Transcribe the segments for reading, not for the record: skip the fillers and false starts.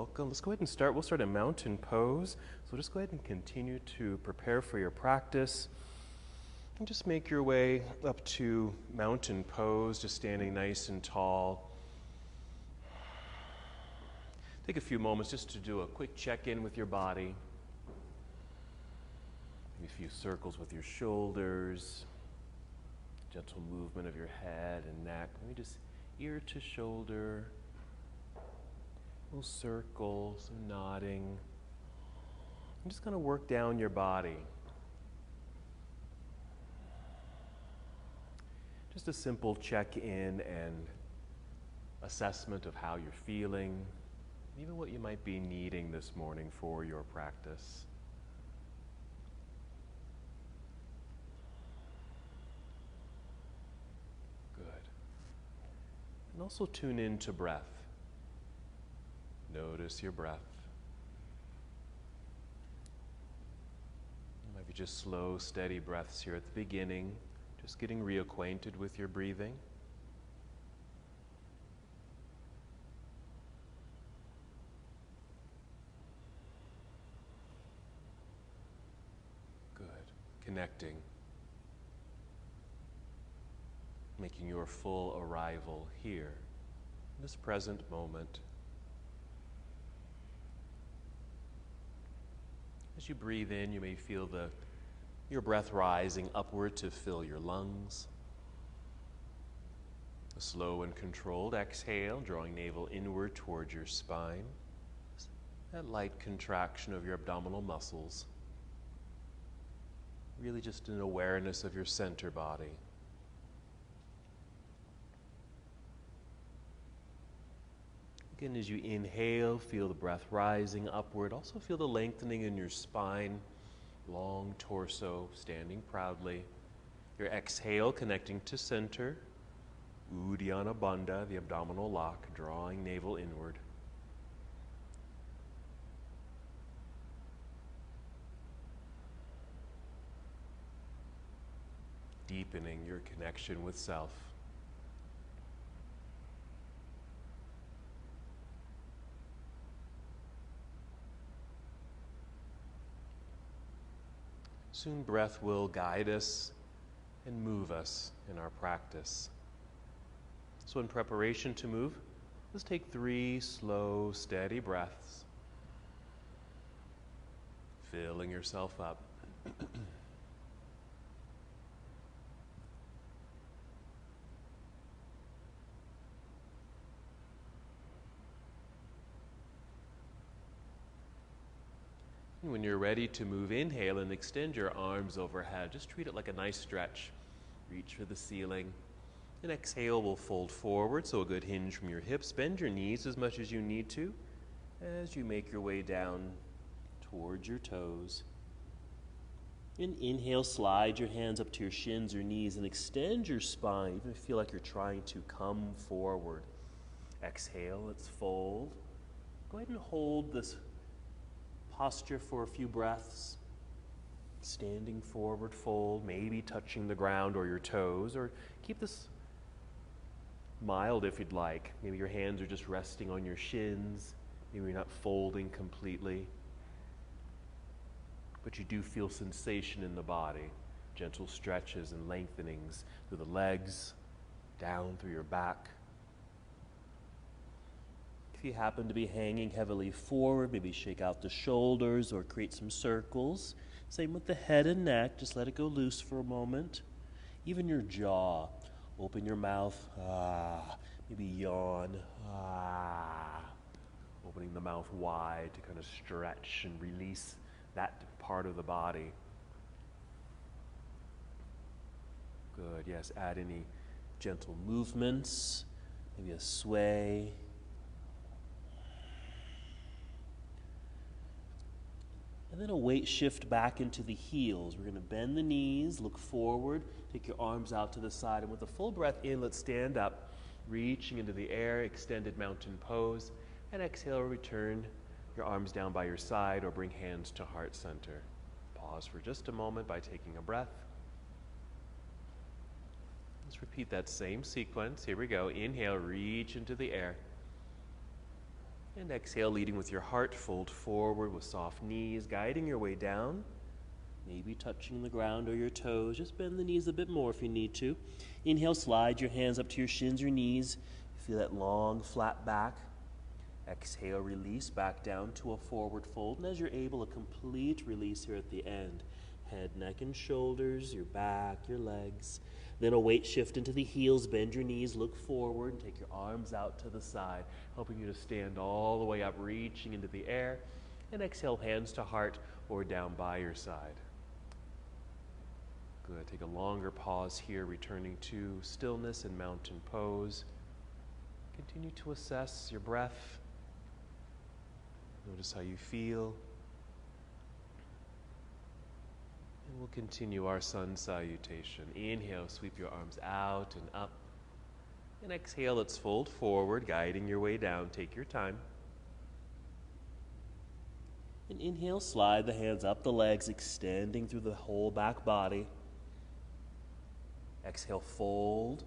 welcome. Let's go ahead and start. We'll start a mountain pose. So just go ahead and continue to prepare for your practice. And just make your way up to mountain pose, just standing nice and tall. Take a few moments just to do a quick check-in with your body. Maybe a few circles with your shoulders. Gentle movement of your head and neck. Maybe just ear to shoulder. Little circles, some nodding. I'm just going to work down your body. Just a simple check-in and assessment of how you're feeling, even what you might be needing this morning for your practice. Good. And also tune into breath. Notice your breath. Maybe just slow, steady breaths here at the beginning, just getting reacquainted with your breathing. Good. Connecting. Making your full arrival here, in this present moment. As you breathe in, you may feel your breath rising upward to fill your lungs. A slow and controlled exhale, drawing navel inward towards your spine. That light contraction of your abdominal muscles. Really just an awareness of your center body. Again, as you inhale, feel the breath rising upward. Also feel the lengthening in your spine, long torso, standing proudly. Your exhale, connecting to center. Uddiyana Bandha, the abdominal lock, drawing navel inward. Deepening your connection with self. Soon breath will guide us and move us in our practice. So in preparation to move, let's take 3 slow, steady breaths, filling yourself up. When you're ready to move, inhale and extend your arms overhead. Just treat it like a nice stretch. Reach for the ceiling. And exhale, we'll fold forward, so a good hinge from your hips. Bend your knees as much as you need to as you make your way down towards your toes. And inhale, slide your hands up to your shins or knees and extend your spine. Even feel like you're trying to come forward. Exhale, let's fold. Go ahead and hold this posture for a few breaths. Standing forward fold, maybe touching the ground or your toes, or keep this mild if you'd like. Maybe your hands are just resting on your shins. Maybe you're not folding completely. But you do feel sensation in the body. Gentle stretches and lengthenings through the legs, down through your back. If you happen to be hanging heavily forward, maybe shake out the shoulders or create some circles. Same with the head and neck. Just let it go loose for a moment. Even your jaw. Open your mouth. Maybe yawn. Opening the mouth wide to kind of stretch and release that part of the body. Good. Yes, add any gentle movements. Maybe a sway. And then a weight shift back into the heels. We're going to bend the knees, look forward, take your arms out to the side, and with a full breath in, let's stand up, reaching into the air, extended mountain pose, and exhale, return your arms down by your side or bring hands to heart center. Pause for just a moment by taking a breath. Let's repeat that same sequence. Here we go. Inhale, reach into the air. And exhale, leading with your heart, fold forward with soft knees, guiding your way down. Maybe touching the ground or your toes. Just bend the knees a bit more if you need to. Inhale, slide your hands up to your shins or knees. Feel that long, flat back. Exhale, release back down to a forward fold. And as you're able, a complete release here at the end. Head, neck, and shoulders, your back, your legs. Then a weight shift into the heels. Bend your knees, look forward, and take your arms out to the side, helping you to stand all the way up, reaching into the air. And exhale, hands to heart or down by your side. Good. Take a longer pause here, returning to stillness and mountain pose. Continue to assess your breath. Notice how you feel. And we'll continue our sun salutation. Inhale, sweep your arms out and up. And exhale, let's fold forward, guiding your way down. Take your time. And inhale, slide the hands up the legs, extending through the whole back body. Exhale, fold,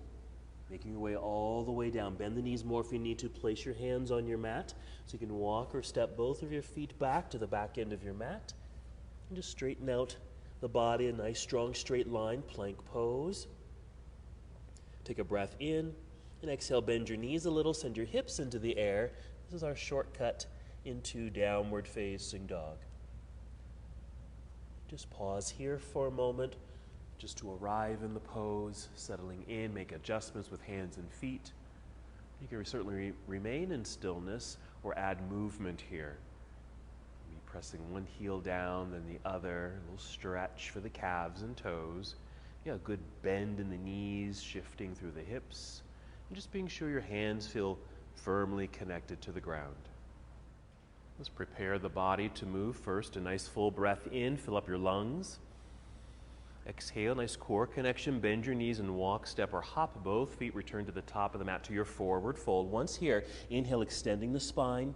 making your way all the way down. Bend the knees more if you need to. Place your hands on your mat so you can walk or step both of your feet back to the back end of your mat. And just straighten out the body, a nice strong straight line, plank pose. Take a breath in and exhale, bend your knees a little, send your hips into the air. This is our shortcut into downward facing dog. Just pause here for a moment, just to arrive in the pose, settling in, make adjustments with hands and feet. You can certainly remain in stillness or add movement here. Maybe pressing one heel down, then the other, a little stretch for the calves and toes. Yeah, a good bend in the knees, shifting through the hips, and just being sure your hands feel firmly connected to the ground. Let's prepare the body to move. First, a nice full breath in, fill up your lungs. Exhale, nice core connection. Bend your knees and walk, step, or hop both feet. Return to the top of the mat to your forward fold. Once here, inhale, extending the spine.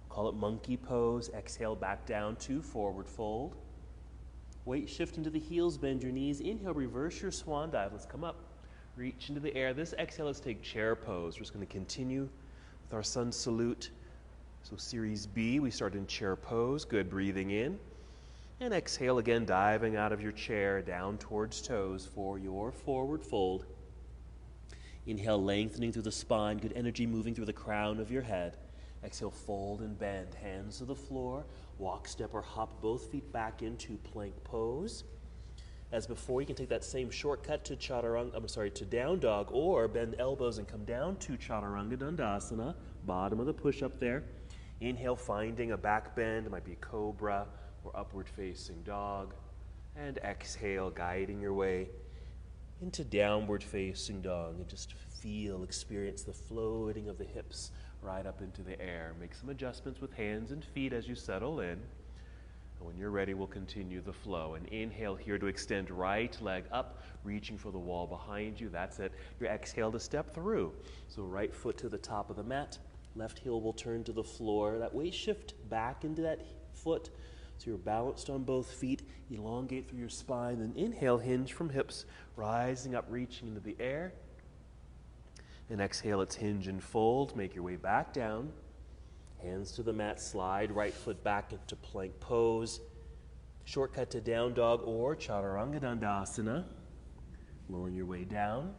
Call it monkey pose. Exhale, back down to forward fold. Weight shift into the heels, bend your knees. Inhale, reverse your swan dive. Let's come up, reach into the air. This exhale, let's take chair pose. We're just going to continue with our sun salute. So series B, we start in chair pose. Good, breathing in. And exhale again, diving out of your chair down towards toes for your forward fold. Inhale, lengthening through the spine, good energy moving through the crown of your head. Exhale, fold and bend, hands to the floor. Walk, step, or hop both feet back into plank pose. As before, you can take that same shortcut to to down dog, or bend elbows and come down to Chaturanga Dandasana, bottom of the push-up there. Inhale, finding a back bend, it might be cobra, or upward facing dog. And exhale, guiding your way into downward facing dog. And just feel, experience the floating of the hips right up into the air. Make some adjustments with hands and feet as you settle in. And when you're ready, we'll continue the flow. And inhale here to extend right leg up, reaching for the wall behind you. That's it. Your exhale to step through. So right foot to the top of the mat. Left heel will turn to the floor. That weight shift back into that foot. So you're balanced on both feet, elongate through your spine, then inhale, hinge from hips, rising up, reaching into the air. And exhale, let's hinge and fold, make your way back down. Hands to the mat, slide right foot back into plank pose. Shortcut to down dog or Chaturanga Dandasana. Lowering your way down.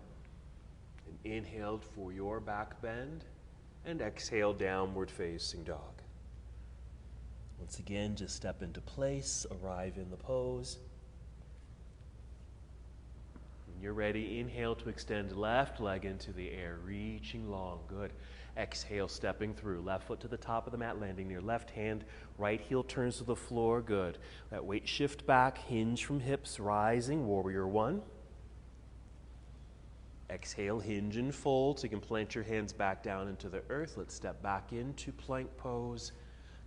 And inhale for your back bend. And exhale, downward facing dog. Once again, just step into place, arrive in the pose. When you're ready, inhale to extend left leg into the air, reaching long. Good. Exhale, stepping through. Left foot to the top of the mat, landing near left hand. Right heel turns to the floor. Good. That weight shift back, hinge from hips, rising, warrior one. Exhale, hinge and fold, so you can plant your hands back down into the earth. Let's step back into plank pose.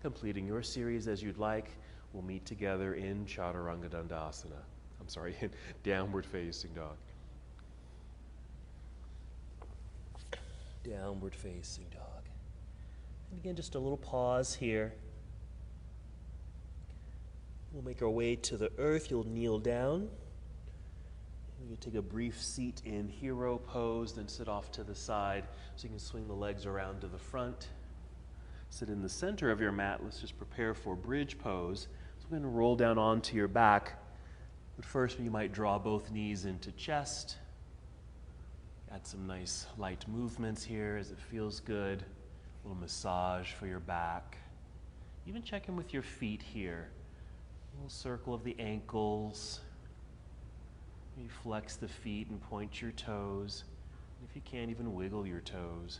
Completing your series as you'd like. We'll meet together in Chaturanga Dandasana. In downward facing dog. Downward facing dog. And again, just a little pause here. We'll make our way to the earth. You'll kneel down. You take a brief seat in hero pose, then sit off to the side so you can swing the legs around to the front. Sit in the center of your mat. Let's just prepare for bridge pose. So we're going to roll down onto your back. But first, you might draw both knees into chest. Add some nice light movements here as it feels good. A little massage for your back. Even check in with your feet here. A little circle of the ankles. Maybe flex the feet and point your toes. If you can, even wiggle your toes.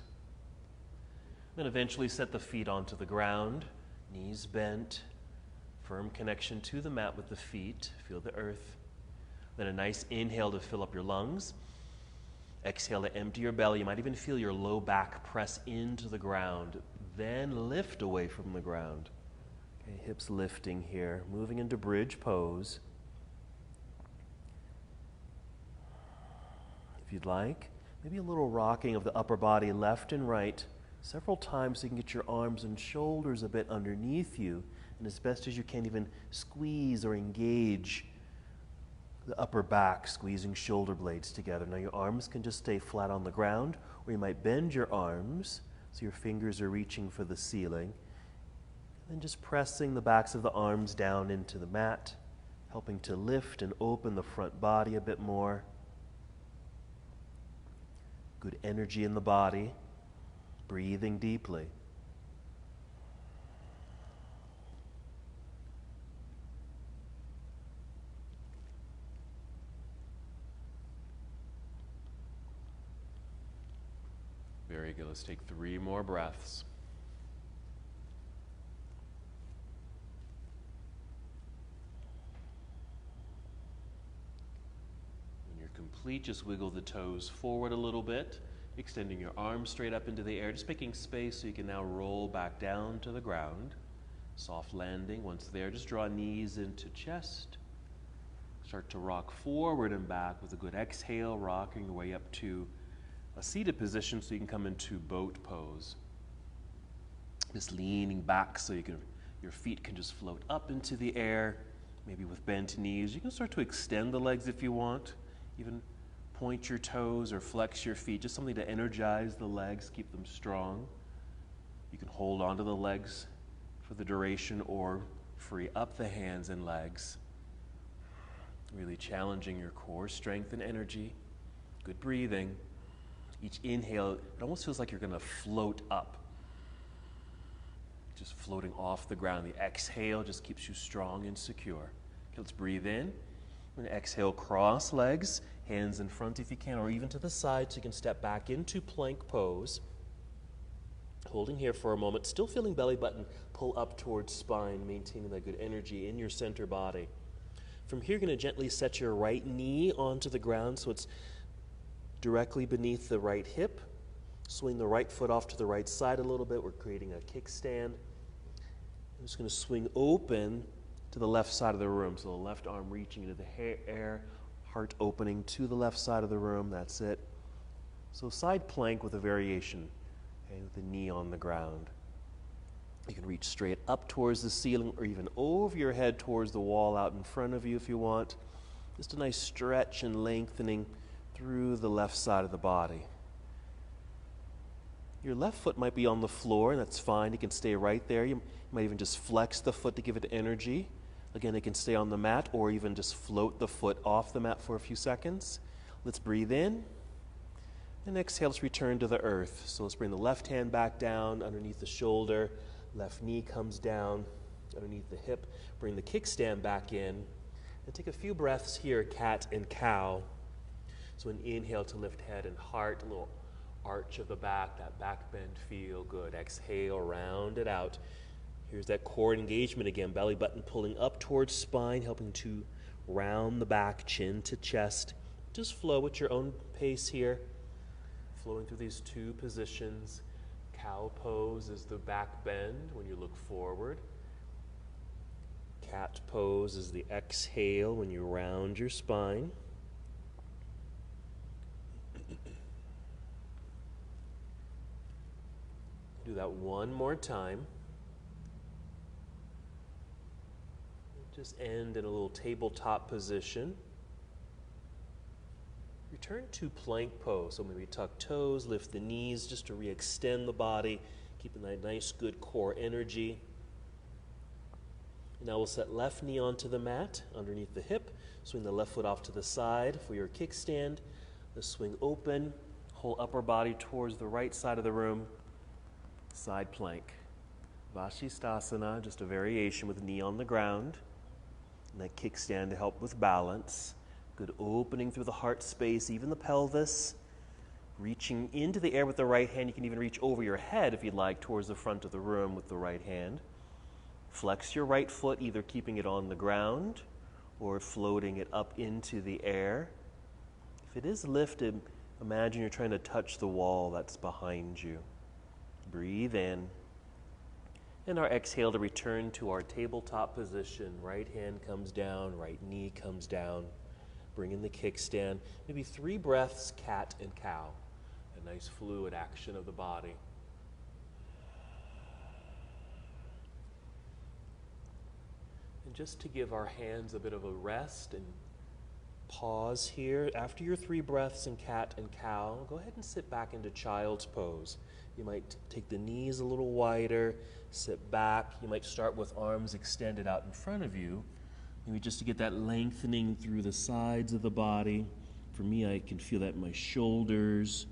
Then eventually set the feet onto the ground, knees bent, firm connection to the mat with the feet. Feel the earth. Then a nice inhale to fill up your lungs. Exhale to empty your belly. You might even feel your low back press into the ground. Then lift away from the ground. Okay, hips lifting here, moving into bridge pose. If you'd like, maybe a little rocking of the upper body left and right several times so you can get your arms and shoulders a bit underneath you, and as best as you can even squeeze or engage the upper back, squeezing shoulder blades together. Now your arms can just stay flat on the ground, or you might bend your arms so your fingers are reaching for the ceiling. And then just pressing the backs of the arms down into the mat, helping to lift and open the front body a bit more. Good energy in the body, breathing deeply. Very good. Let's take 3 more breaths. When you're complete, just wiggle the toes forward a little bit, extending your arms straight up into the air, just making space so you can now roll back down to the ground. Soft landing. Once there, just draw knees into chest. Start to rock forward and back with a good exhale, rocking your way up to a seated position so you can come into boat pose. Just leaning back so your feet can just float up into the air, maybe with bent knees. You can start to extend the legs if you want. Even point your toes or flex your feet, just something to energize the legs, keep them strong. You can hold onto the legs for the duration or free up the hands and legs. Really challenging your core strength and energy. Good breathing. Each inhale, it almost feels like you're going to float up. Just floating off the ground. The exhale just keeps you strong and secure. Okay, let's breathe in. We're going to exhale, cross legs, hands in front if you can, or even to the side so you can step back into plank pose. Holding here for a moment, still feeling belly button pull up towards spine, maintaining that good energy in your center body. From here, you're going to gently set your right knee onto the ground so it's directly beneath the right hip. Swing the right foot off to the right side a little bit. We're creating a kickstand. I'm just going to swing open to the left side of the room. So the left arm reaching into the air, heart opening to the left side of the room. That's it. So side plank with a variation, okay, with the knee on the ground. You can reach straight up towards the ceiling or even over your head towards the wall out in front of you if you want. Just a nice stretch and lengthening through the left side of the body. Your left foot might be on the floor, and that's fine. You can stay right there. You might even just flex the foot to give it energy. Again, it can stay on the mat or even just float the foot off the mat for a few seconds. Let's breathe in. And exhale, let's return to the earth. So let's bring the left hand back down underneath the shoulder. Left knee comes down underneath the hip. Bring the kickstand back in. And take a few breaths here, cat and cow. So an inhale to lift head and heart, a little arch of the back, that back bend feel good. Exhale, round it out. Here's that core engagement again, belly button pulling up towards spine, helping to round the back, chin to chest. Just flow at your own pace here, flowing through these 2 positions. Cow pose is the back bend when you look forward. Cat pose is the exhale when you round your spine. Do that one more time. Just end in a little tabletop position. Return to plank pose. So maybe tuck toes, lift the knees just to re-extend the body. Keeping that nice, good core energy. Now we'll set left knee onto the mat underneath the hip. Swing the left foot off to the side for your kickstand. The swing open. Whole upper body towards the right side of the room. Side plank. Vashisthasana, just a variation with knee on the ground. And that kickstand to help with balance. Good opening through the heart space, even the pelvis. Reaching into the air with the right hand. You can even reach over your head if you'd like, towards the front of the room with the right hand. Flex your right foot, either keeping it on the ground or floating it up into the air. If it is lifted, imagine you're trying to touch the wall that's behind you. Breathe in. And our exhale to return to our tabletop position. Right hand comes down, right knee comes down. Bring in the kickstand. Maybe 3 breaths, cat and cow. A nice fluid action of the body. And just to give our hands a bit of a rest and pause here. After your 3 breaths in cat and cow, go ahead and sit back into child's pose. You might take the knees a little wider, sit back. You might start with arms extended out in front of you. Maybe just to get that lengthening through the sides of the body. For me, I can feel that in my shoulders,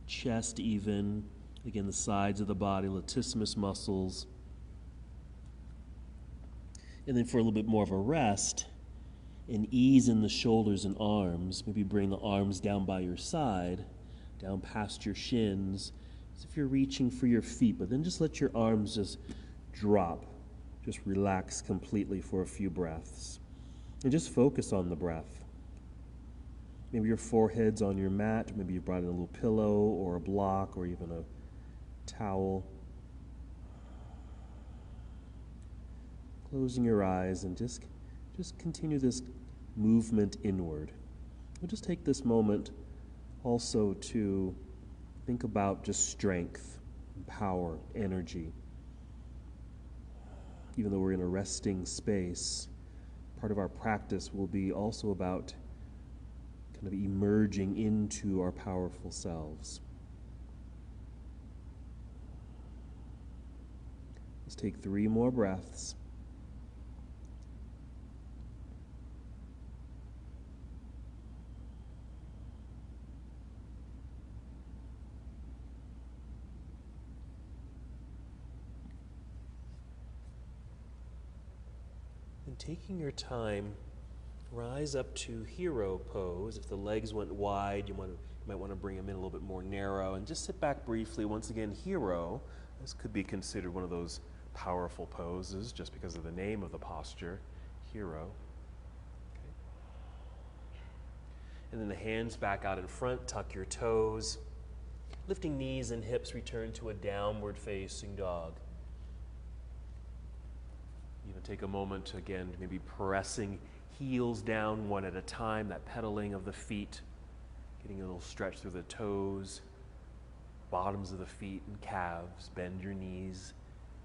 chest even. Again, the sides of the body, latissimus muscles. And then for a little bit more of a rest, and ease in the shoulders and arms. Maybe bring the arms down by your side, down past your shins, as if you're reaching for your feet, but then just let your arms just drop. Just relax completely for a few breaths. And just focus on the breath. Maybe your forehead's on your mat, maybe you brought in a little pillow or a block or even a towel. Closing your eyes and just continue this movement inward. We'll just take this moment also to think about just strength, power, energy. Even though we're in a resting space, part of our practice will be also about kind of emerging into our powerful selves. Let's take 3 more breaths. And taking your time, rise up to hero pose. If the legs went wide, you might want to bring them in a little bit more narrow. And just sit back briefly. Once again, hero. This could be considered one of those powerful poses just because of the name of the posture, hero. Okay. And then the hands back out in front, tuck your toes. Lifting knees and hips, return to a downward facing dog. Even take a moment to, again, maybe pressing heels down one at a time, that pedaling of the feet, getting a little stretch through the toes, bottoms of the feet and calves, bend your knees,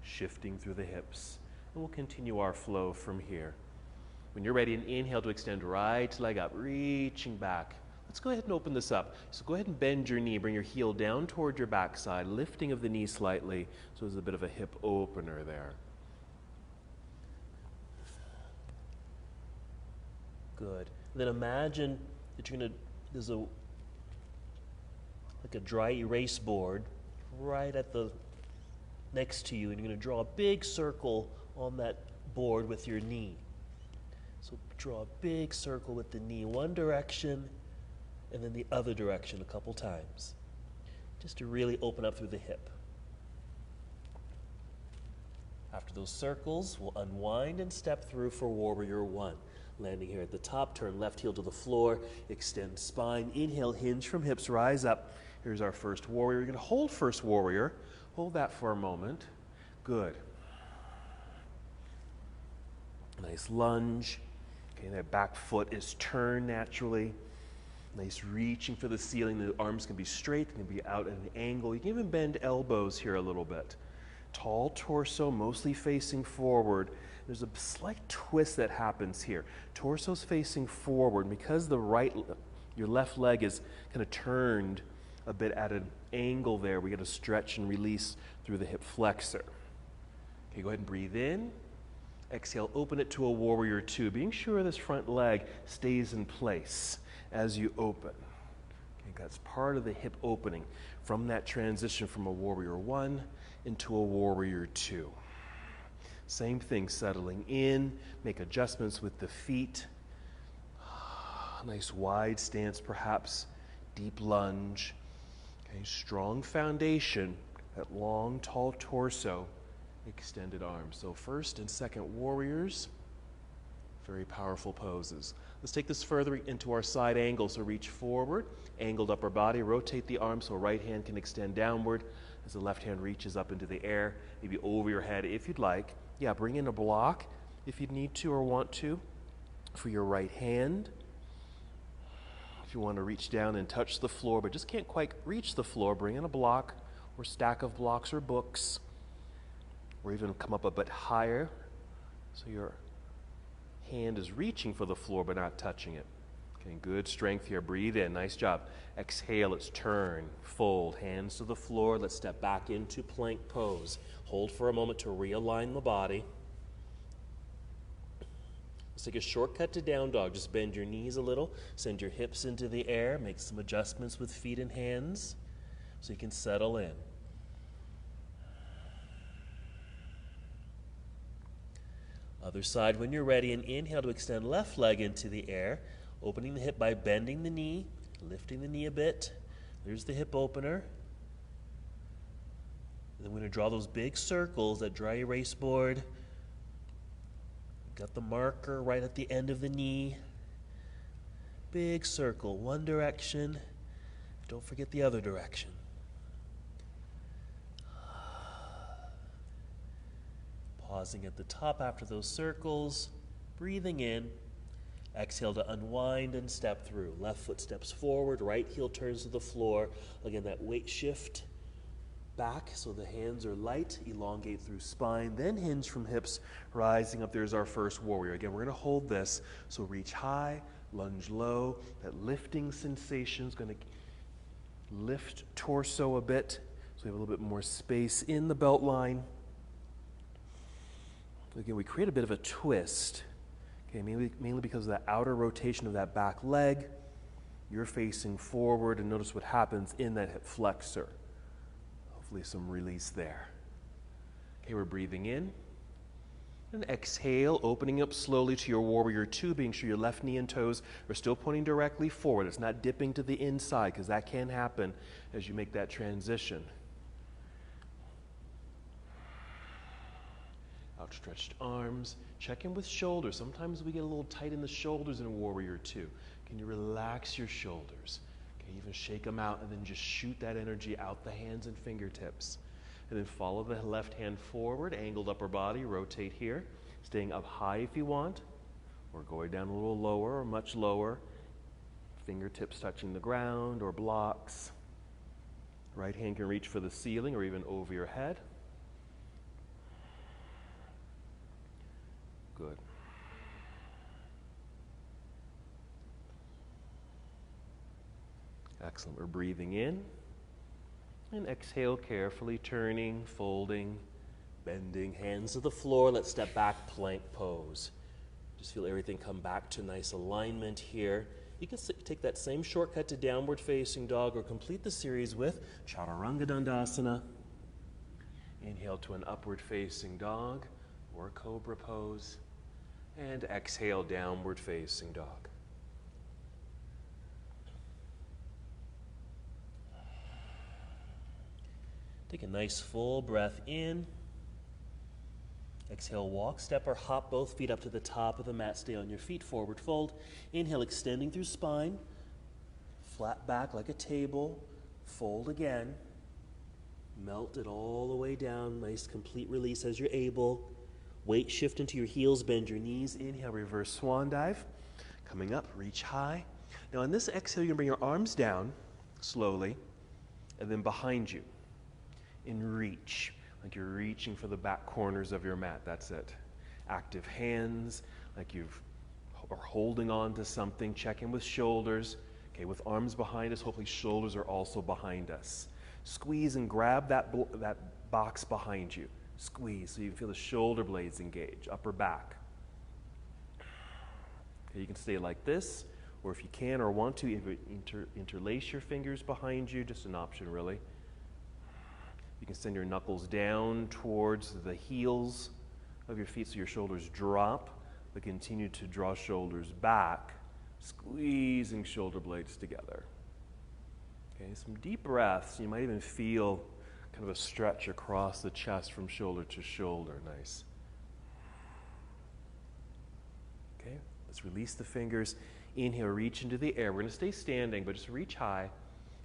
shifting through the hips. And we'll continue our flow from here. When you're ready, an inhale to extend right leg up, reaching back. Let's go ahead and open this up. So go ahead and bend your knee, bring your heel down toward your backside, lifting of the knee slightly, so there's a bit of a hip opener there. Good. Then imagine that there's like a dry erase board right next to you, and you're going to draw a big circle on that board with your knee. So draw a big circle with the knee one direction and then the other direction a couple times, just to really open up through the hip. After those circles, we'll unwind and step through for Warrior One. Landing here at the top, turn left heel to the floor, extend spine, inhale, hinge from hips, rise up. Here's our first warrior. You're going to hold first warrior. Hold that for a moment. Good. Nice lunge. Okay, that back foot is turned naturally. Nice reaching for the ceiling. The arms can be straight, can be out at an angle. You can even bend elbows here a little bit. Tall torso, mostly facing forward. There's a slight twist that happens here. Torso's facing forward because your left leg is kind of turned a bit at an angle there. We get a stretch and release through the hip flexor. Okay, go ahead and breathe in. Exhale, open it to a warrior two, being sure this front leg stays in place as you open. Okay, that's part of the hip opening from that transition from a warrior one into a warrior two. Same thing, settling in, make adjustments with the feet. Nice wide stance, perhaps deep lunge. Okay, strong foundation, that long, tall torso, extended arms. So first and second warriors, very powerful poses. Let's take this further into our side angle. So reach forward, angled upper body, rotate the arm so right hand can extend downward as the left hand reaches up into the air, maybe over your head if you'd like. Yeah, bring in a block if you need to or want to for your right hand. If you want to reach down and touch the floor but just can't quite reach the floor, bring in a block or stack of blocks or books, or even come up a bit higher so your hand is reaching for the floor but not touching it. Okay, good strength here. Breathe in. Nice job. Exhale. Let's turn, fold, hands to the floor. Let's step back into plank pose. Hold for a moment to realign the body. Let's take a shortcut to down dog. Just bend your knees a little. Send your hips into the air. Make some adjustments with feet and hands so you can settle in. Other side when you're ready, and inhale to extend left leg into the air, opening the hip by bending the knee, lifting the knee a bit. There's the hip opener. And then we're going to draw those big circles, that dry erase board. Got the marker right at the end of the knee. Big circle, one direction. Don't forget the other direction. Pausing at the top after those circles, breathing in. Exhale to unwind and step through. Left foot steps forward, right heel turns to the floor. Again, that weight shift back so the hands are light, elongate through spine, then hinge from hips, rising up. There's our first warrior. Again, we're going to hold this. So reach high, lunge low. That lifting sensation is going to lift torso a bit so we have a little bit more space in the belt line. Again, we create a bit of a twist, okay, mainly because of that outer rotation of that back leg. You're facing forward, and notice what happens in that hip flexor. Hopefully some release there. Okay, we're breathing in. And exhale, opening up slowly to your warrior two, being sure your left knee and toes are still pointing directly forward. It's not dipping to the inside, because that can happen as you make that transition. Outstretched arms. Check in with shoulders. Sometimes we get a little tight in the shoulders in warrior two. Can you relax your shoulders? Can you even shake them out and then just shoot that energy out the hands and fingertips? And then follow the left hand forward, angled upper body, rotate here. Staying up high if you want, or going down a little lower or much lower. Fingertips touching the ground or blocks. Right hand can reach for the ceiling or even over your head. Good. Excellent. We're breathing in and exhale carefully, turning, folding, bending, hands to the floor. Let's step back, plank pose. Just feel everything come back to nice alignment here. You can take that same shortcut to downward facing dog or complete the series with Chaturanga Dandasana. Inhale to an upward facing dog or cobra pose, and exhale, downward facing dog. Take a nice full breath in. Exhale, walk, step, or hop both feet up to the top of the mat. Stay on your feet, forward fold. Inhale, extending through spine. Flat back like a table. Fold again. Melt it all the way down. Nice complete release as you're able. Weight shift into your heels, bend your knees. Inhale, reverse swan dive. Coming up, reach high. Now on this exhale, you're going to bring your arms down slowly and then behind you in reach, like you're reaching for the back corners of your mat. That's it. Active hands, like you are holding on to something. Check in with shoulders. Okay, with arms behind us, hopefully shoulders are also behind us. Squeeze and grab that box behind you. Squeeze so you can feel the shoulder blades engage, upper back. Okay, you can stay like this, or if you can or want to, interlace your fingers behind you, just an option really. You can send your knuckles down towards the heels of your feet so your shoulders drop, but continue to draw shoulders back, squeezing shoulder blades together. Okay, some deep breaths. You might even feel kind of a stretch across the chest from shoulder to shoulder. Nice. Okay, let's release the fingers. Inhale, reach into the air. We're going to stay standing, but just reach high.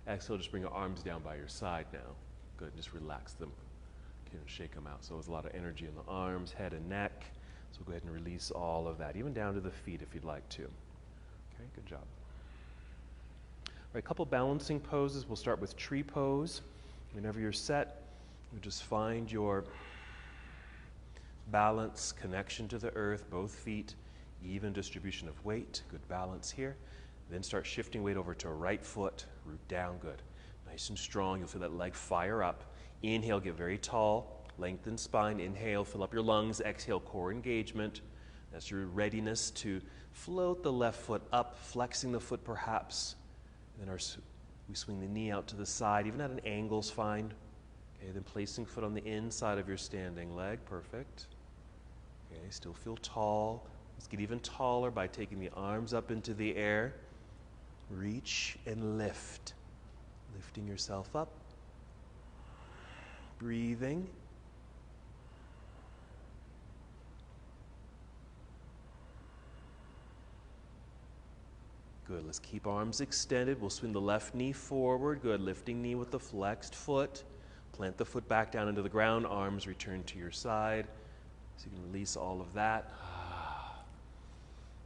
Exhale, just bring your arms down by your side now. Good, just relax them. Okay, and shake them out. So there's a lot of energy in the arms, head, and neck. So go ahead and release all of that, even down to the feet if you'd like to. Okay, good job. All right, a couple balancing poses. We'll start with tree pose. Whenever you're set, you just find your balance, connection to the earth, both feet, even distribution of weight, good balance here. Then start shifting weight over to right foot, root down, good. Nice and strong, you'll feel that leg fire up. Inhale, get very tall, lengthen spine. Inhale, fill up your lungs. Exhale, core engagement. That's your readiness to float the left foot up, flexing the foot perhaps. And then we swing the knee out to the side, even at an angle's fine. Okay, then placing foot on the inside of your standing leg, perfect. Okay, still feel tall. Let's get even taller by taking the arms up into the air. Reach and lift. Lifting yourself up. Breathing. Good, let's keep arms extended. We'll swing the left knee forward. Good, lifting knee with the flexed foot. Plant the foot back down into the ground. Arms return to your side. So you can release all of that.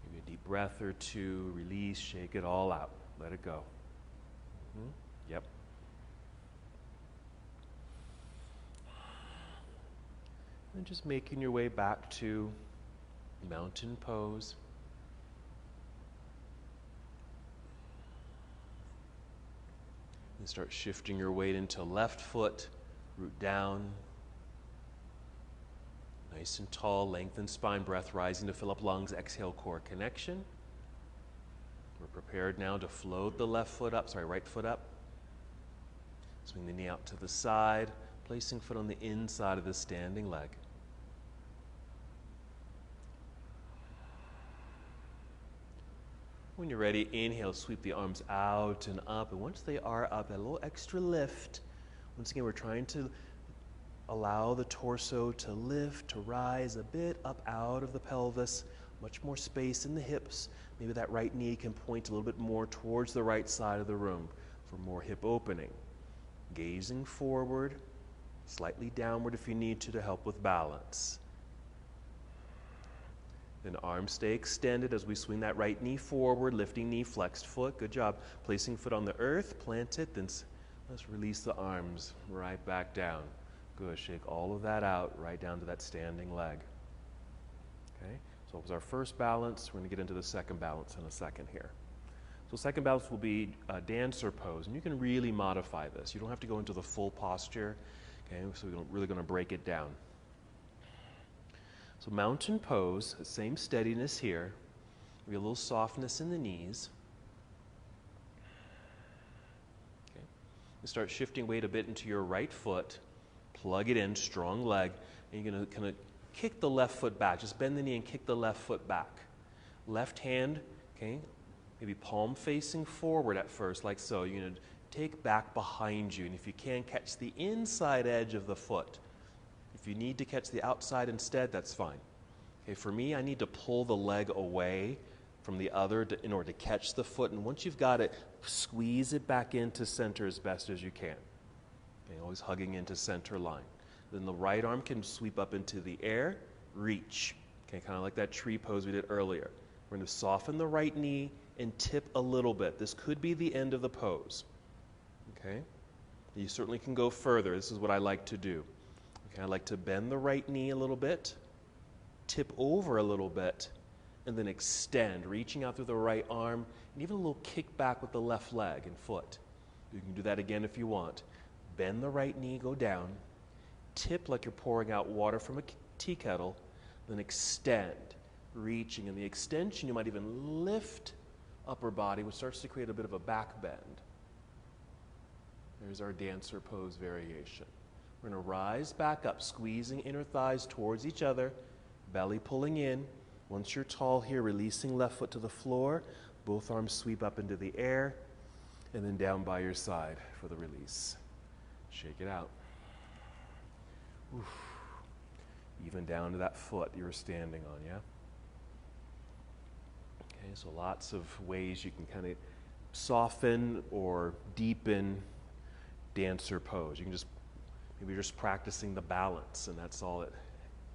Maybe a deep breath or two. Release, shake it all out. Let it go. Yep. And just making your way back to mountain pose. And start shifting your weight into left foot, root down. Nice and tall, lengthen spine, breath rising to fill up lungs. Exhale, core connection. We're prepared now to float the right foot up. Swing the knee out to the side, placing foot on the inside of the standing leg. When you're ready, inhale, sweep the arms out and up. And once they are up, a little extra lift. Once again, we're trying to allow the torso to lift, to rise a bit up out of the pelvis. Much more space in the hips. Maybe that right knee can point a little bit more towards the right side of the room for more hip opening. Gazing forward, slightly downward if you need to help with balance. Then arms stay extended as we swing that right knee forward, lifting knee, flexed foot. Good job. Placing foot on the earth, plant it, then let's release the arms right back down. Good. Shake all of that out right down to that standing leg. Okay, so it was our first balance. We're going to get into the second balance in a second here. So second balance will be a dancer pose, and you can really modify this. You don't have to go into the full posture. Okay, so we're really going to break it down. So mountain pose, same steadiness here. Maybe a little softness in the knees. Okay. You start shifting weight a bit into your right foot. Plug it in, strong leg. And you're going to kind of kick the left foot back. Just bend the knee and kick the left foot back. Left hand, okay, maybe palm facing forward at first, like so. You're going to take back behind you. And if you can, catch the inside edge of the foot. If you need to catch the outside instead, that's fine. Okay, for me, I need to pull the leg away from the other in order to catch the foot. And once you've got it, squeeze it back into center as best as you can. Okay, always hugging into center line. Then the right arm can sweep up into the air, reach. Okay, kind of like that tree pose we did earlier. We're going to soften the right knee and tip a little bit. This could be the end of the pose. Okay? You certainly can go further. This is what I like to do. Okay, I like to bend the right knee a little bit, tip over a little bit, and then extend, reaching out through the right arm, and even a little kick back with the left leg and foot. You can do that again if you want. Bend the right knee, go down. Tip like you're pouring out water from a tea kettle. Then extend, reaching. In the extension, you might even lift upper body, which starts to create a bit of a back bend. There's our dancer pose variation. We're going to rise back up, squeezing inner thighs towards each other, belly pulling in. Once you're tall here, releasing left foot to the floor, both arms sweep up into the air, and then down by your side for the release. Shake it out. Oof. Even down to that foot you were standing on, yeah? Okay, so lots of ways you can kind of soften or deepen dancer pose. You can just, maybe you're just practicing the balance, and that's all it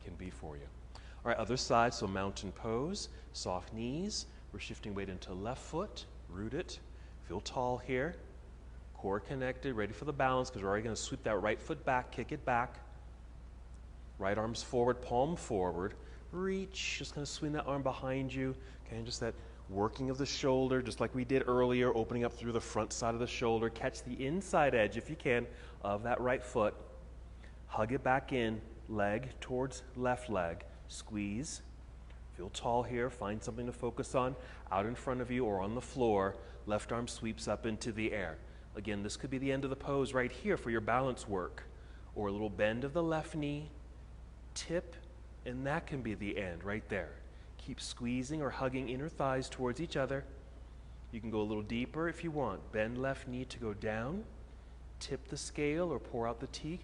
can be for you. All right, other side, so mountain pose, soft knees. We're shifting weight into left foot, root it. Feel tall here, core connected, ready for the balance, because we're already going to sweep that right foot back, kick it back. Right arms forward, palm forward. Reach, just kind of swing that arm behind you. Okay, and just that working of the shoulder, just like we did earlier, opening up through the front side of the shoulder. Catch the inside edge, if you can, of that right foot. Hug it back in, leg towards left leg. Squeeze. Feel tall here. Find something to focus on out in front of you or on the floor. Left arm sweeps up into the air. Again, this could be the end of the pose right here for your balance work. Or a little bend of the left knee, tip, and that can be the end right there. Keep squeezing or hugging inner thighs towards each other. You can go a little deeper if you want. Bend left knee to go down, tip the scale or pour out the tea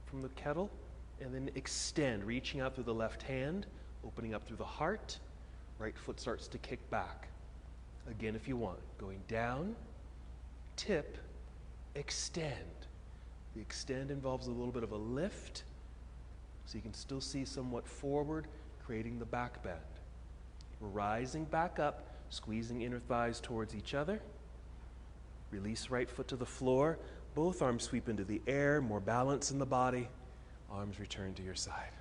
from the kettle, and then extend, reaching out through the left hand, opening up through the heart. Right foot starts to kick back. Again, if you want, going down, tip, extend. The extend involves a little bit of a lift, so you can still see somewhat forward, creating the back bend. We're rising back up, squeezing inner thighs towards each other. Release right foot to the floor. Both arms sweep into the air, more balance in the body. Arms return to your side.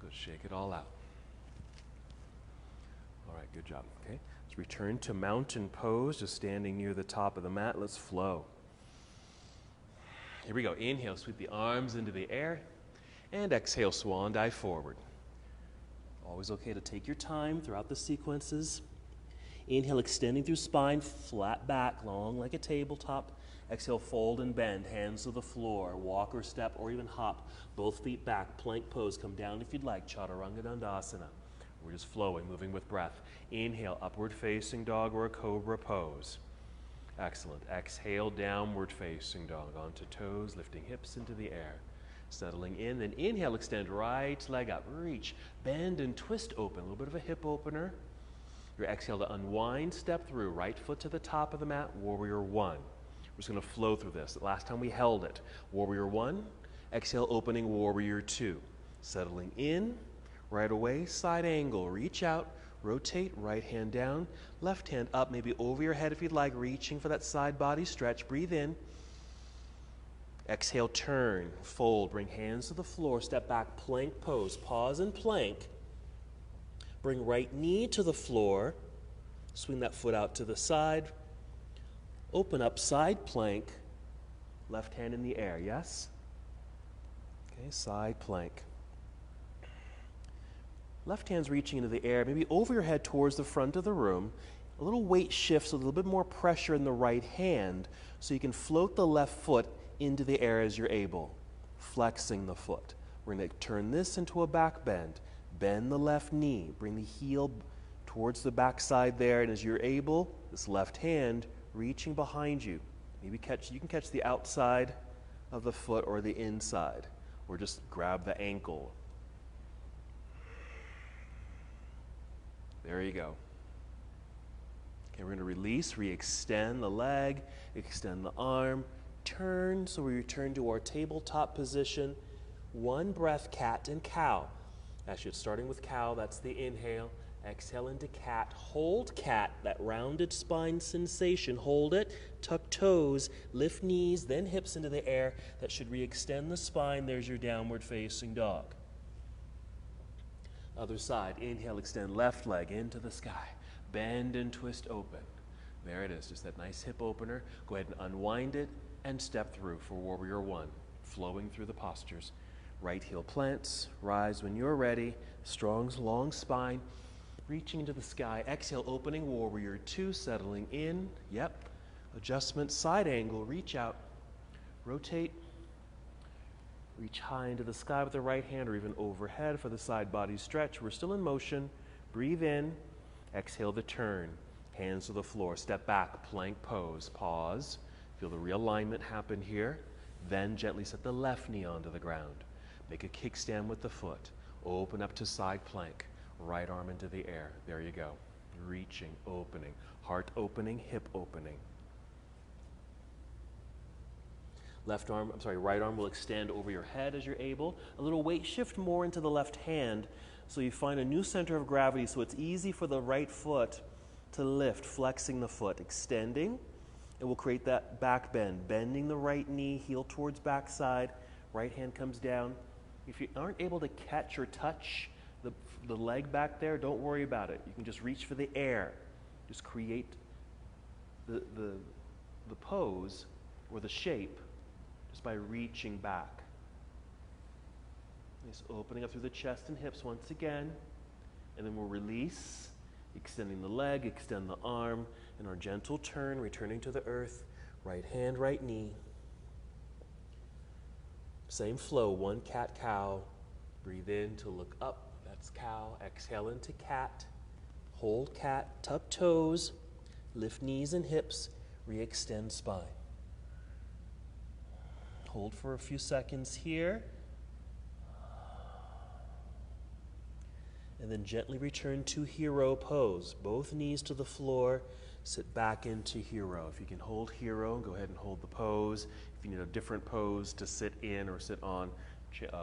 Good, shake it all out. All right, good job, okay? Let's return to mountain pose, just standing near the top of the mat. Let's flow. Here we go, inhale, sweep the arms into the air, and exhale, swan dive forward. Always okay to take your time throughout the sequences. Inhale, extending through spine, flat back, long like a tabletop. Exhale, fold and bend, hands to the floor, walk or step or even hop. Both feet back, plank pose. Come down if you'd like, Chaturanga Dandasana. We're just flowing, moving with breath. Inhale, upward facing dog or a cobra pose. Excellent. Exhale, downward facing dog onto toes, lifting hips into the air. Settling in, then inhale, extend right leg up, reach, bend and twist open, a little bit of a hip opener. Your exhale to unwind, step through, right foot to the top of the mat, warrior one. We're just going to flow through this. Last time we held it. Warrior one, exhale, opening warrior two. Settling in, right away, side angle, reach out, rotate, right hand down, left hand up, maybe over your head if you'd like, reaching for that side body stretch. Breathe in. Exhale, turn, fold, bring hands to the floor, step back, plank pose, pause and plank. Bring right knee to the floor, swing that foot out to the side, open up side plank, left hand in the air, yes? Okay, side plank. Left hand's reaching into the air, maybe over your head towards the front of the room. A little weight shifts, a little bit more pressure in the right hand, so you can float the left foot into the air as you're able, flexing the foot. We're going to turn this into a back bend. Bend the left knee, bring the heel towards the back side there, and as you're able, this left hand reaching behind you. Maybe you can catch the outside of the foot or the inside, or just grab the ankle. There you go. Okay, we're going to release, re-extend the leg, extend the arm, turn, so we return to our tabletop position. One breath, cat and cow. Actually, it's starting with cow, that's the inhale. Exhale into cat. Hold cat, that rounded spine sensation. Hold it, tuck toes, lift knees, then hips into the air. That should re-extend the spine. There's your downward facing dog. Other side, inhale, extend left leg into the sky. Bend and twist open. There it is, just that nice hip opener. Go ahead and unwind it. and step through for warrior one, flowing through the postures. Right heel plants, rise when you're ready, strong, long spine, reaching into the sky. Exhale, opening warrior two, settling in. Yep. Adjustment, side angle, reach out, rotate, reach high into the sky with the right hand or even overhead for the side body stretch. We're still in motion. Breathe in, exhale the turn. Hands to the floor, step back, plank pose, pause. Feel the realignment happen here. Then gently set the left knee onto the ground. Make a kickstand with the foot. Open up to side plank. Right arm into the air. There you go. Reaching, opening. Heart opening, hip opening. Right arm will extend over your head as you're able. A little weight shift more into the left hand so you find a new center of gravity so it's easy for the right foot to lift, flexing the foot, extending. It will create that back bend, bending the right knee, heel towards backside, right hand comes down. If you aren't able to catch or touch the leg back there, don't worry about it. You can just reach for the air. Just create the pose or the shape just by reaching back. Just opening up through the chest and hips once again, and then we'll release, extending the leg, extend the arm, and our gentle turn, returning to the earth, right hand, right knee. Same flow, one cat-cow. Breathe in to look up, that's cow. Exhale into cat. Hold cat, tuck toes, lift knees and hips, re-extend spine. Hold for a few seconds here. And then gently return to hero pose. Both knees to the floor. Sit back into hero. If you can hold hero, go ahead and hold the pose. If you need a different pose to sit in or sit on,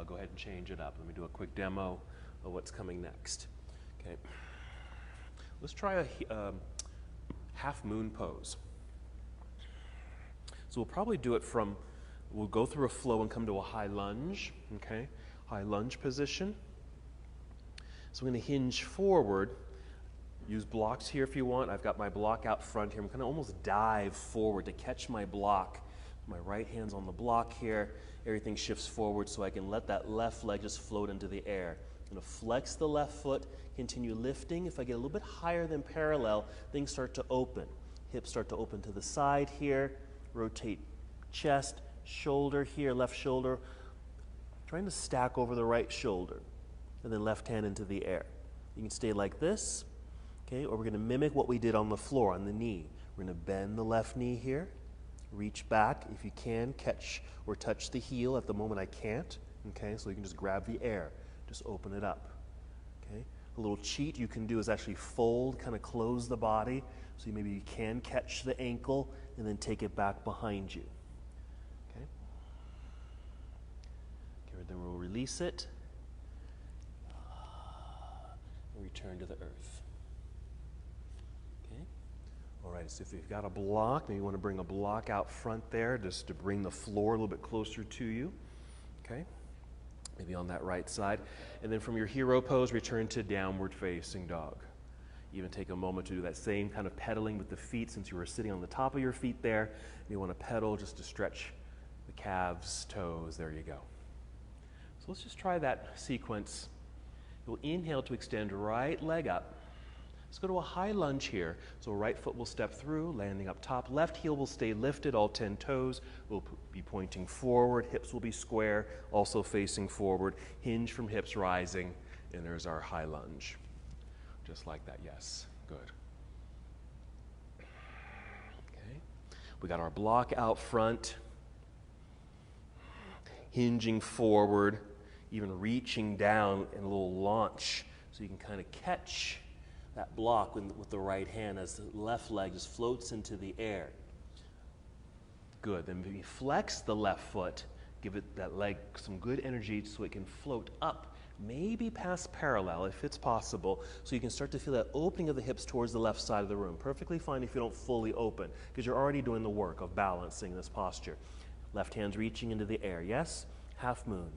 go ahead and change it up. Let me do a quick demo of what's coming next. Okay. Let's try a half moon pose. So we'll probably do it from, we'll go through a flow and come to a high lunge, okay? High lunge position. So I'm going to hinge forward. Use blocks here if you want. I've got my block out front here. I'm going to almost dive forward to catch my block. My right hand's on the block here. Everything shifts forward so I can let that left leg just float into the air. I'm going to flex the left foot, continue lifting. If I get a little bit higher than parallel, things start to open. Hips start to open to the side here. Rotate chest, shoulder here, left shoulder. Trying to stack over the right shoulder. And then left hand into the air. You can stay like this, okay? Or we're going to mimic what we did on the floor, on the knee. We're going to bend the left knee here, reach back. If you can, catch or touch the heel. At the moment I can't, okay? So you can just grab the air, just open it up, okay? A little cheat you can do is actually fold, kind of close the body, so maybe you can catch the ankle and then take it back behind you, okay? Okay, then we'll release it. Return to the earth. Okay. All right, so if you've got a block, maybe you want to bring a block out front there just to bring the floor a little bit closer to you. Okay. Maybe on that right side. And then from your hero pose, return to downward facing dog. Even take a moment to do that same kind of pedaling with the feet since you were sitting on the top of your feet there. You want to pedal just to stretch the calves, toes. There you go. So let's just try that sequence. You'll inhale to extend right leg up. Let's go to a high lunge here. So right foot will step through, landing up top. Left heel will stay lifted, all 10 toes will be pointing forward. Hips will be square, also facing forward. Hinge from hips rising, and there's our high lunge. Just like that, yes, good. Okay, we got our block out front. Hinging forward. Even reaching down in a little launch so you can kind of catch that block with the right hand as the left leg just floats into the air. Good. Then maybe flex the left foot, give it that leg some good energy so it can float up, maybe past parallel if it's possible, so you can start to feel that opening of the hips towards the left side of the room. Perfectly fine if you don't fully open because you're already doing the work of balancing this posture. Left hand's reaching into the air. Yes? Half moon.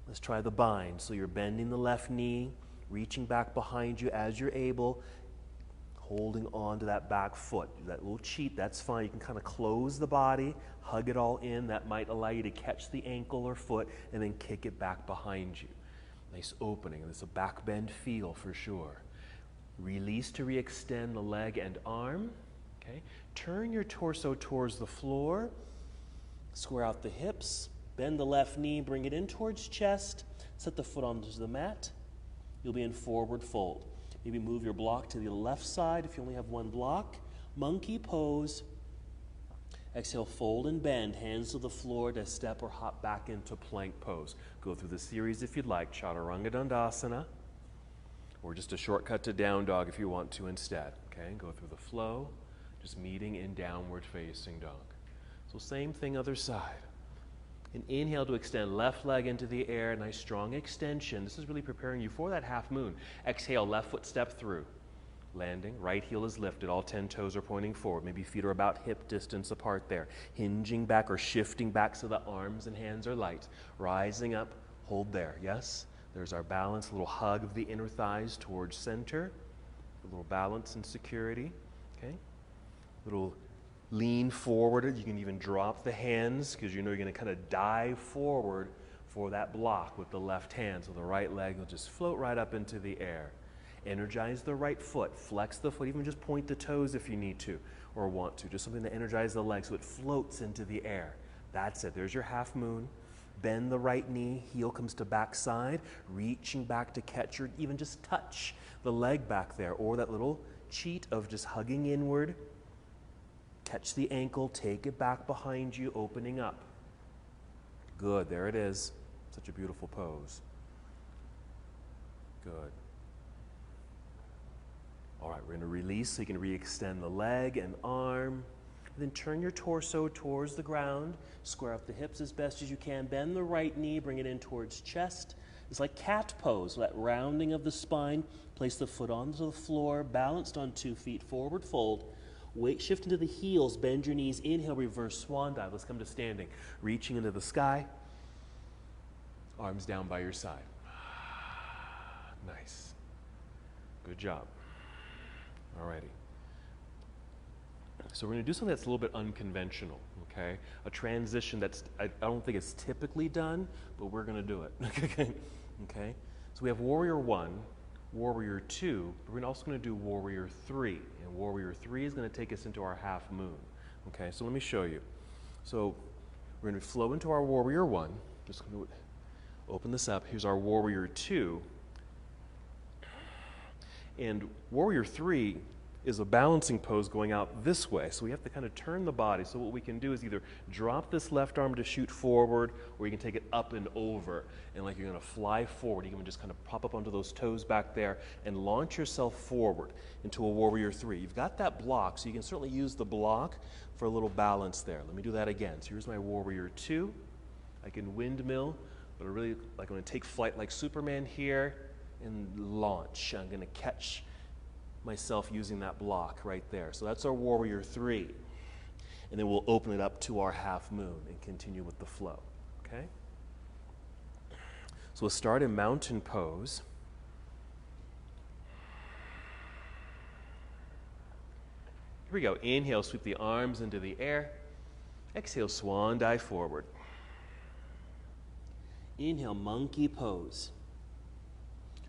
Let's try the bind. So you're bending the left knee, reaching back behind you as you're able. holding on to that back foot. That little cheat, that's fine. You can kind of close the body, hug it all in. That might allow you to catch the ankle or foot and then kick it back behind you. Nice opening, and it's a back bend feel for sure. Release to re-extend the leg and arm. Okay. Turn your torso towards the floor. Square out the hips. Bend the left knee, bring it in towards chest. Set the foot onto the mat. You'll be in forward fold. Maybe move your block to the left side if you only have one block. Monkey pose. Exhale, fold and bend. Hands to the floor to step or hop back into plank pose. Go through the series if you'd like. Chaturanga Dandasana. Or just a shortcut to down dog if you want to instead. Okay, go through the flow. Just meeting in downward facing dog. So same thing other side. And inhale to extend left leg into the air, nice strong extension. This is really preparing you for that half moon. Exhale, left foot step through. Landing, right heel is lifted, all 10 toes are pointing forward. Maybe feet are about hip distance apart there. Hinging back or shifting back so the arms and hands are light. Rising up, hold there, yes? There's our balance, a little hug of the inner thighs towards center. A little balance and security, okay? Little lean forward. You can even drop the hands because you know you're going to kind of dive forward for that block with the left hand. So the right leg will just float right up into the air. Energize the right foot. Flex the foot. Even just point the toes if you need to or want to. Just something to energize the leg so it floats into the air. That's it. There's your half moon. Bend the right knee. Heel comes to back side. Reaching back to catch or even just touch the leg back there. Or that little cheat of just hugging inward. Catch the ankle, take it back behind you, opening up. Good, there it is. Such a beautiful pose. Good. All right, we're going to release so you can re-extend the leg and arm. And then turn your torso towards the ground. Square up the hips as best as you can. Bend the right knee, bring it in towards chest. It's like cat pose, that rounding of the spine. Place the foot onto the floor, balanced on 2 feet, forward fold. Weight shift into the heels, bend your knees, inhale, reverse swan dive. Let's come to standing. Reaching into the sky, arms down by your side. Nice. Good job. Alrighty. So we're going to do something that's a little bit unconventional, okay? A transition that's, I don't think it's typically done, but we're going to do it, okay? So we have Warrior 1, Warrior 2, but we're also going to do Warrior 3. And Warrior 3 is going to take us into our half moon. Okay, so let me show you. So we're going to flow into our Warrior 1. Just going to open this up. Here's our Warrior 2. And Warrior 3 is a balancing pose going out this way. So we have to kind of turn the body. So what we can do is either drop this left arm to shoot forward, or you can take it up and over. And like you're going to fly forward. You can just kind of pop up onto those toes back there and launch yourself forward into a Warrior 3. You've got that block, so you can certainly use the block for a little balance there. Let me do that again. So here's my Warrior 2. I can windmill, but I really like I'm going to take flight like Superman here and launch. I'm going to catch myself using that block right there. So that's our Warrior 3. And then we'll open it up to our half moon and continue with the flow. Okay? So we'll start in mountain pose. Here we go. Inhale, sweep the arms into the air. Exhale, swan dive forward. Inhale, monkey pose.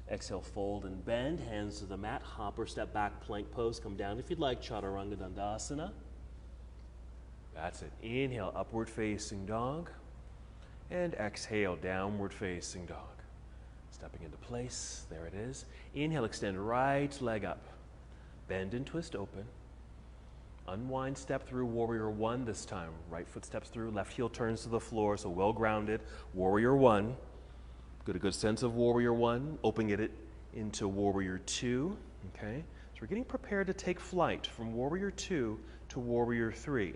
Exhale, fold and bend, hands to the mat, hop or step back, plank pose. Come down if you'd like, Chaturanga Dandasana. That's it. Inhale, upward facing dog. And exhale, downward facing dog. Stepping into place, there it is. Inhale, extend right leg up. Bend and twist open. Unwind, step through Warrior 1 this time. Right foot steps through, left heel turns to the floor, so well grounded. Warrior 1. Get a good sense of Warrior 1, opening it into Warrior 2, okay? So we're getting prepared to take flight from Warrior 2 to Warrior 3.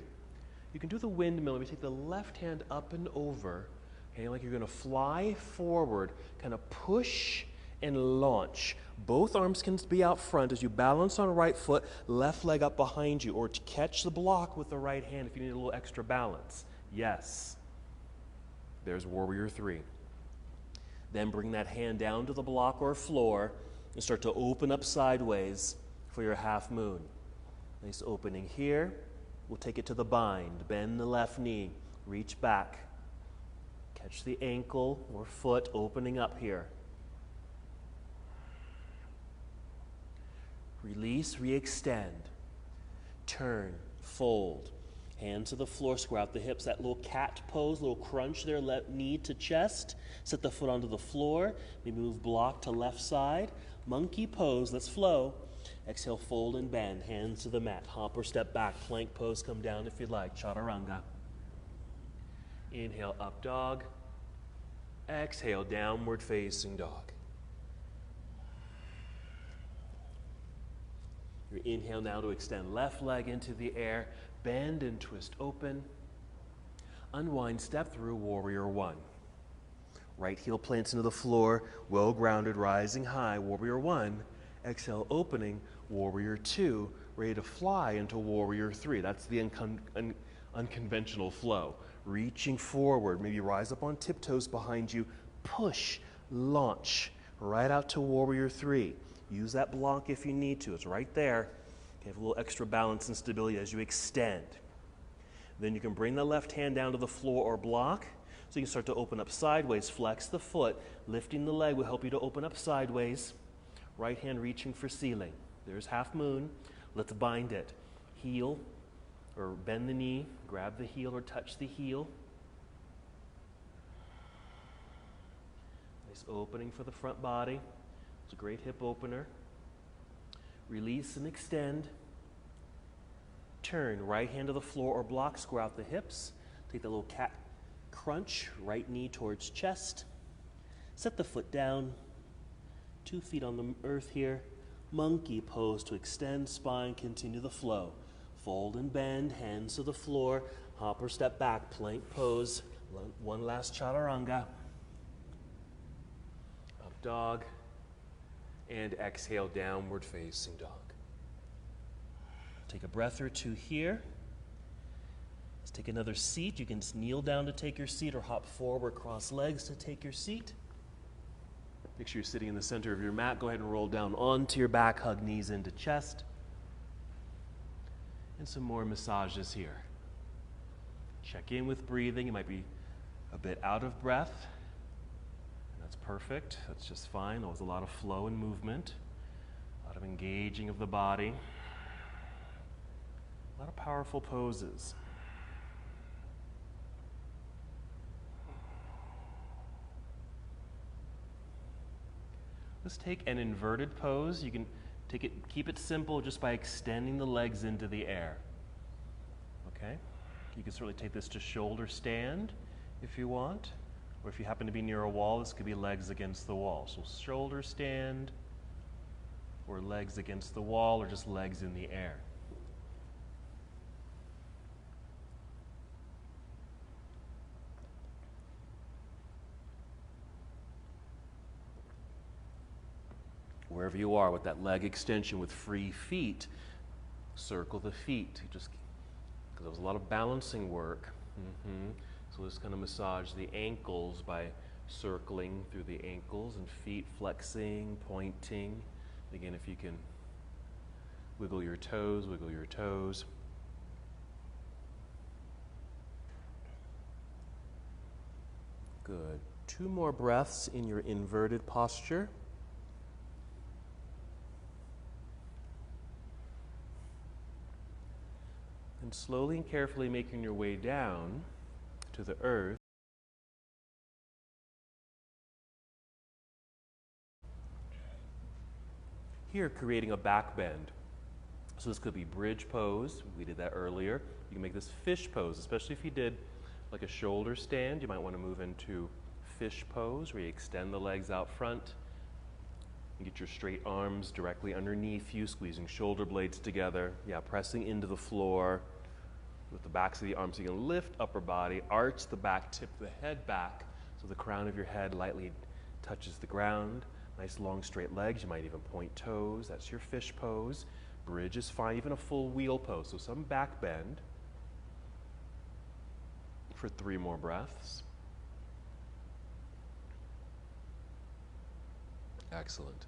You can do the windmill. We take the left hand up and over, okay, like you're going to fly forward, kind of push and launch. Both arms can be out front as you balance on right foot, left leg up behind you, or to catch the block with the right hand if you need a little extra balance. Yes. There's Warrior 3. Then bring that hand down to the block or floor and start to open up sideways. for your half moon. Nice opening here. We'll take it to the bind. Bend the left knee. Reach back. Catch the ankle or foot opening up here. Release, re-extend. Turn, fold. Hands to the floor, square out the hips. That little cat pose, little crunch there, left knee to chest. Set the foot onto the floor. Maybe move block to left side. Monkey pose, let's flow. Exhale, fold and bend. Hands to the mat. Hop or step back. Plank pose, come down if you'd like. Chaturanga. Inhale, up dog. Exhale, downward facing dog. Your inhale now to extend left leg into the air. Bend and twist open. Unwind, step through warrior one. Right heel plants into the floor, well grounded, rising high, warrior one. Exhale, opening, warrior two, ready to fly into warrior three. That's the unconventional flow. Reaching forward, maybe rise up on tiptoes behind you, push, launch, right out to warrior three. Use that block if you need to, it's right there. You have a little extra balance and stability as you extend. Then you can bring the left hand down to the floor or block, so you can start to open up sideways, flex the foot, lifting the leg will help you to open up sideways. Right hand reaching for ceiling. There's half moon. Let's bind it. Heel or bend the knee, grab the heel or touch the heel. Nice opening for the front body. It's a great hip opener. Release and extend. Turn, right hand to the floor or block, square out the hips. Take that little cat crunch, right knee towards chest. Set the foot down. 2 feet on the earth here. Monkey pose to extend spine, continue the flow. Fold and bend, hands to the floor. Hop or step back, plank pose. One last chaturanga. Up dog. And exhale, downward facing dog. Take a breath or two here. Let's take another seat. You can just kneel down to take your seat or hop forward, cross legs to take your seat. Make sure you're sitting in the center of your mat. Go ahead and roll down onto your back, hug knees into chest. And some more massages here. Check in with breathing. You might be a bit out of breath. That's perfect. That's just fine. There was a lot of flow and movement, a lot of engaging of the body, a lot of powerful poses. Let's take an inverted pose. You can take it, keep it simple just by extending the legs into the air. Okay? You can certainly take this to shoulder stand if you want. Or if you happen to be near a wall, this could be legs against the wall. So shoulder stand, or legs against the wall, or just legs in the air. Wherever you are with that leg extension with free feet, circle the feet. Just because there was a lot of balancing work. So let's kind of massage the ankles by circling through the ankles and feet flexing, pointing. Again, if you can wiggle your toes, wiggle your toes. Good. 2 more breaths in your inverted posture. And slowly and carefully making your way down to the earth. Here, creating a back bend. So this could be bridge pose. We did that earlier. You can make this fish pose, especially if you did like a shoulder stand. You might want to move into fish pose, where you extend the legs out front. And get your straight arms directly underneath you, squeezing shoulder blades together. Yeah, pressing into the floor with the backs of the arms. So you can lift upper body, arch the back, tip the head back so the crown of your head lightly touches the ground. Nice long straight legs. You might even point toes. That's your fish pose. Bridge is fine, even a full wheel pose. So some back bend for 3 more breaths. Excellent.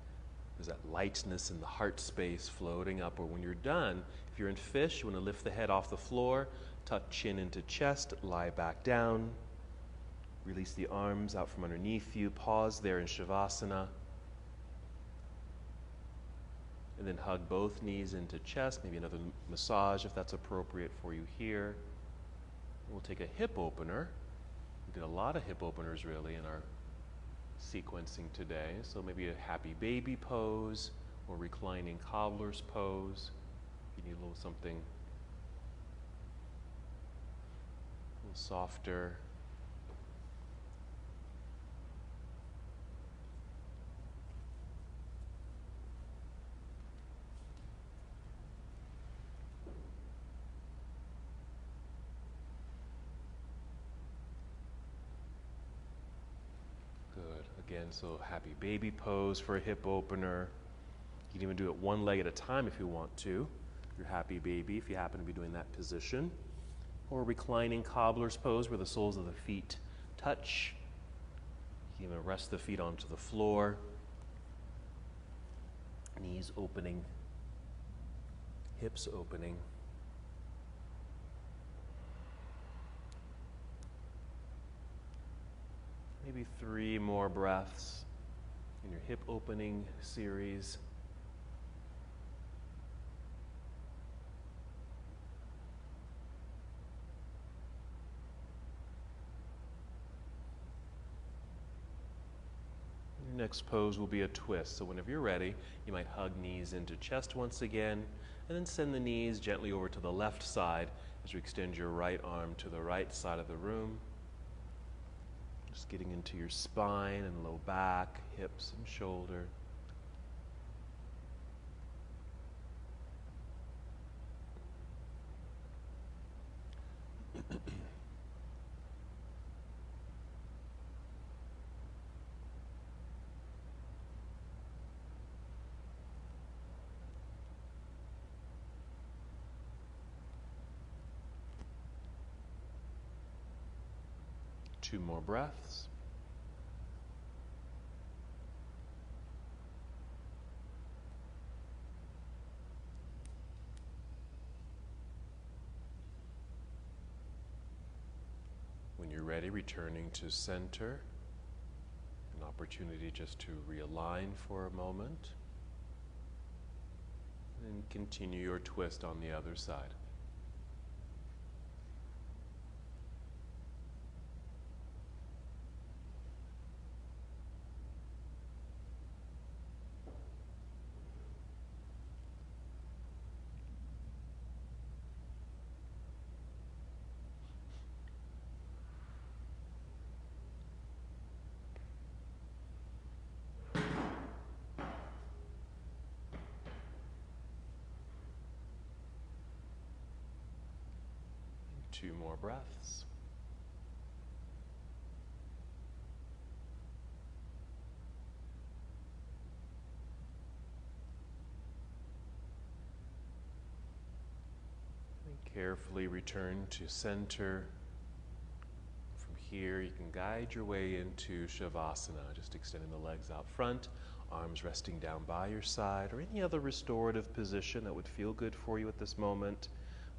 There's that lightness in the heart space floating up. Or when you're done, if you're in fish, you want to lift the head off the floor, tuck chin into chest, lie back down, release the arms out from underneath you, pause there in Shavasana, and then hug both knees into chest, maybe another massage if that's appropriate for you here. We'll take a hip opener. We did a lot of hip openers really in our sequencing today. So maybe a happy baby pose or reclining cobbler's pose. You need a little something a little softer. Again, so happy baby pose for a hip opener. You can even do it one leg at a time if you want to. Your happy baby, if you happen to be doing that position. Or reclining cobbler's pose where the soles of the feet touch. You can even rest the feet onto the floor. Knees opening. Hips opening. Maybe 3 more breaths in your hip opening series. Your next pose will be a twist. So whenever you're ready, you might hug knees into chest once again, and then send the knees gently over to the left side as you extend your right arm to the right side of the room. Just getting into your spine and low back, hips and shoulder. Two more breaths. When you're ready, returning to center. An opportunity just to realign for a moment. And continue your twist on the other side. Two more breaths. And carefully return to center. From here, you can guide your way into Shavasana, just extending the legs out front, arms resting down by your side, or any other restorative position that would feel good for you at this moment.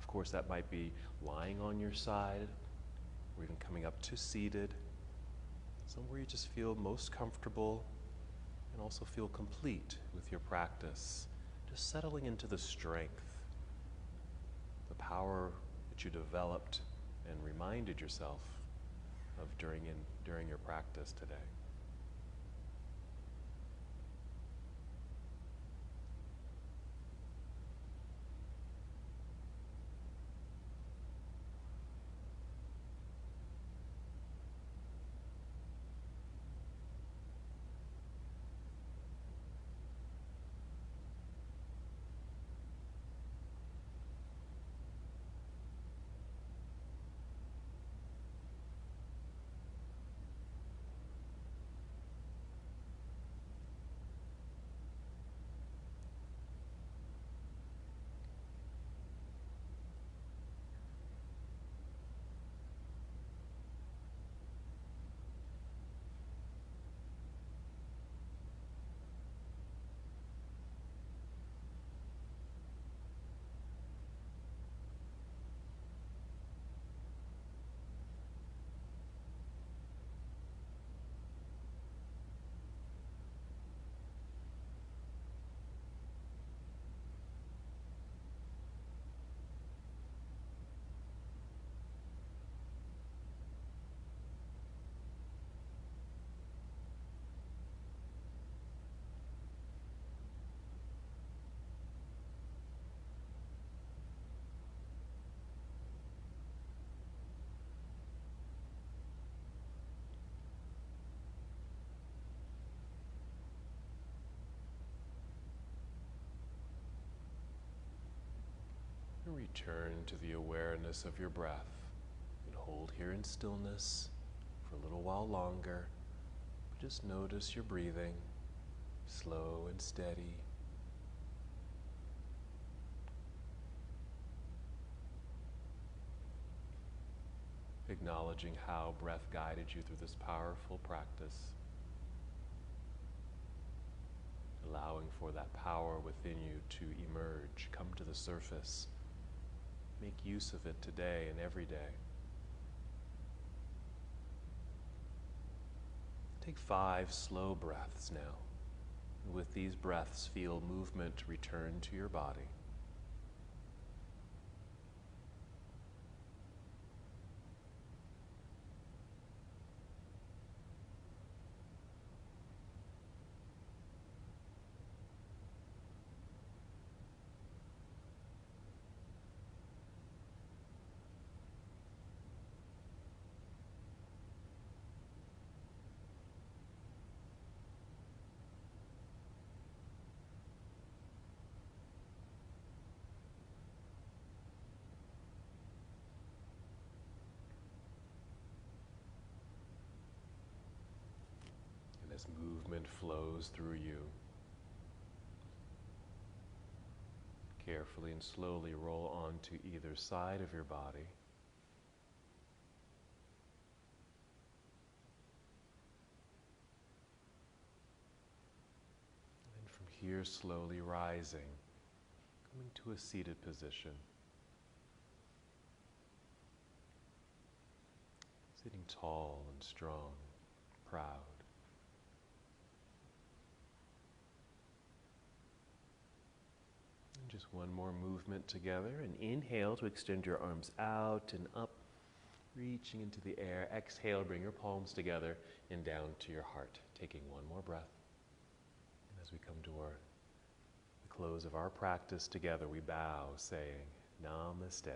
Of course, that might be lying on your side, or even coming up to seated, somewhere you just feel most comfortable and also feel complete with your practice. Just settling into the strength, the power that you developed and reminded yourself of during your practice today. Return to the awareness of your breath and hold here in stillness for a little while longer. Just notice your breathing, slow and steady. Acknowledging how breath guided you through this powerful practice. Allowing for that power within you to emerge, come to the surface. Make use of it today and every day. Take 5 slow breaths now. And with these breaths, feel movement return to your body. As movement flows through you, carefully and slowly roll onto either side of your body. And from here, slowly rising, coming to a seated position. Sitting tall and strong, proud. Just one more movement together. And inhale to extend your arms out and up, reaching into the air. Exhale, bring your palms together and down to your heart. Taking one more breath. And as we come to the close of our practice together, we bow, saying, Namaste.